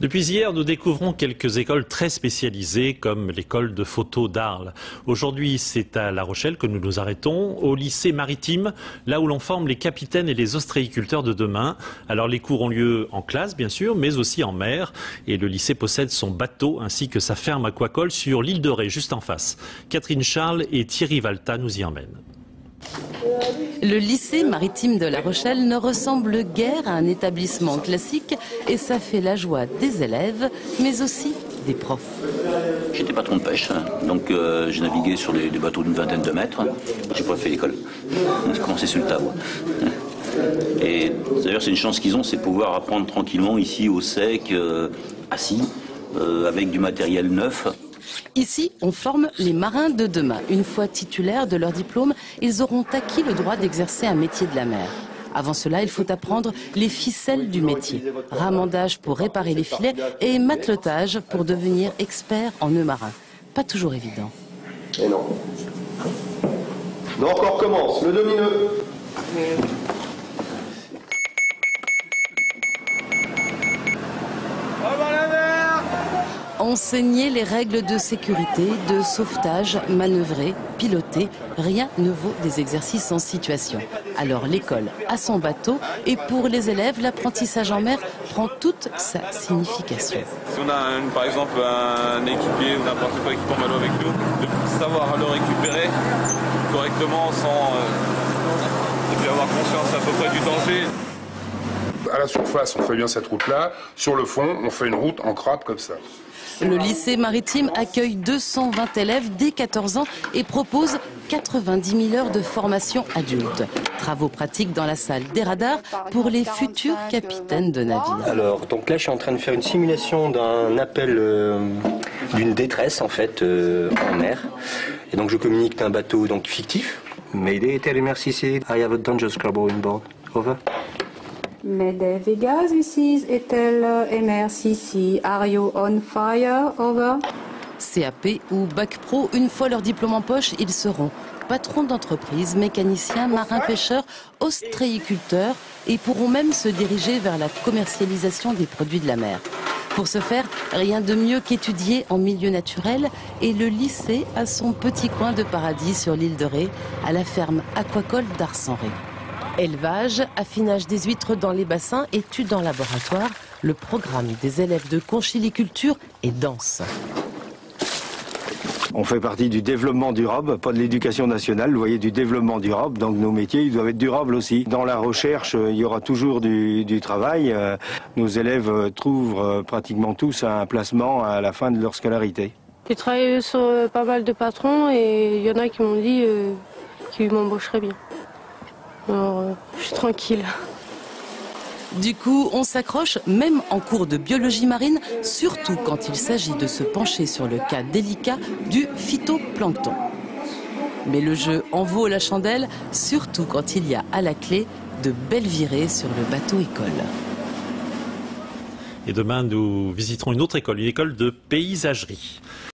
Depuis hier, nous découvrons quelques écoles très spécialisées, comme l'école de photo d'Arles. Aujourd'hui, c'est à La Rochelle que nous nous arrêtons, au lycée maritime, là où l'on forme les capitaines et les ostréiculteurs de demain. Alors les cours ont lieu en classe, bien sûr, mais aussi en mer. Et le lycée possède son bateau ainsi que sa ferme aquacole sur l'île de Ré, juste en face. Catherine Charles et Thierry Valta nous y emmènent. Le lycée maritime de La Rochelle ne ressemble guère à un établissement classique et ça fait la joie des élèves, mais aussi des profs. J'étais patron de pêche, donc j'ai navigué sur des bateaux d'une vingtaine de mètres. J'ai pas fait l'école. J'ai commencé sur le tas. Et d'ailleurs, c'est une chance qu'ils ont, c'est pouvoir apprendre tranquillement ici au sec, assis, avec du matériel neuf. Ici, on forme les marins de demain. Une fois titulaires de leur diplôme, ils auront acquis le droit d'exercer un métier de la mer. Avant cela, il faut apprendre les ficelles du métier. Ramandage pour réparer les filets et matelotage pour devenir expert en nœuds marins. Pas toujours évident. Et non. Donc on recommence, le demi-nœud. Enseigner les règles de sécurité, de sauvetage, manœuvrer, piloter, rien ne vaut des exercices en situation. Alors l'école a son bateau et pour les élèves, l'apprentissage en mer prend toute sa signification. Si on a par exemple un équipier ou n'importe quoi qui tombe à l'eau avec nous, de savoir le récupérer correctement et puis avoir conscience à peu près du danger. À la surface, on fait bien cette route-là. Sur le fond, on fait une route en crabe comme ça. Le lycée maritime accueille 220 élèves dès 14 ans et propose 90 000 heures de formation adulte. Travaux pratiques dans la salle des radars pour les futurs capitaines de navire. Alors, donc là, je suis en train de faire une simulation d'un appel d'une détresse, en fait, en mer. Et donc, je communique d'un bateau donc fictif. Mayday, tell MRCC, I have a danger scrubber on board. Over. Mayday Vegas, this is Etel MRCC. Are you on fire? Over. CAP ou Bac Pro, une fois leur diplôme en poche, ils seront patrons d'entreprise, mécaniciens, marins-pêcheurs, ostréiculteurs et pourront même se diriger vers la commercialisation des produits de la mer. Pour ce faire, rien de mieux qu'étudier en milieu naturel et le lycée a son petit coin de paradis sur l'île de Ré, à la ferme aquacole d'Ars-en-Ré. Élevage, affinage des huîtres dans les bassins, études en laboratoire, le programme des élèves de conchiliculture est dense. On fait partie du développement durable, pas de l'éducation nationale, vous voyez, du développement durable, donc nos métiers ils doivent être durables aussi. Dans la recherche, il y aura toujours du travail. Nos élèves trouvent pratiquement tous un placement à la fin de leur scolarité. J'ai travaillé sur pas mal de patrons et il y en a qui m'ont dit qu'ils m'embaucheraient bien. Alors, je suis tranquille. Du coup, on s'accroche même en cours de biologie marine, surtout quand il s'agit de se pencher sur le cas délicat du phytoplancton. Mais le jeu en vaut la chandelle, surtout quand il y a à la clé de belles virées sur le bateau école. Et demain, nous visiterons une autre école, une école de paysagerie.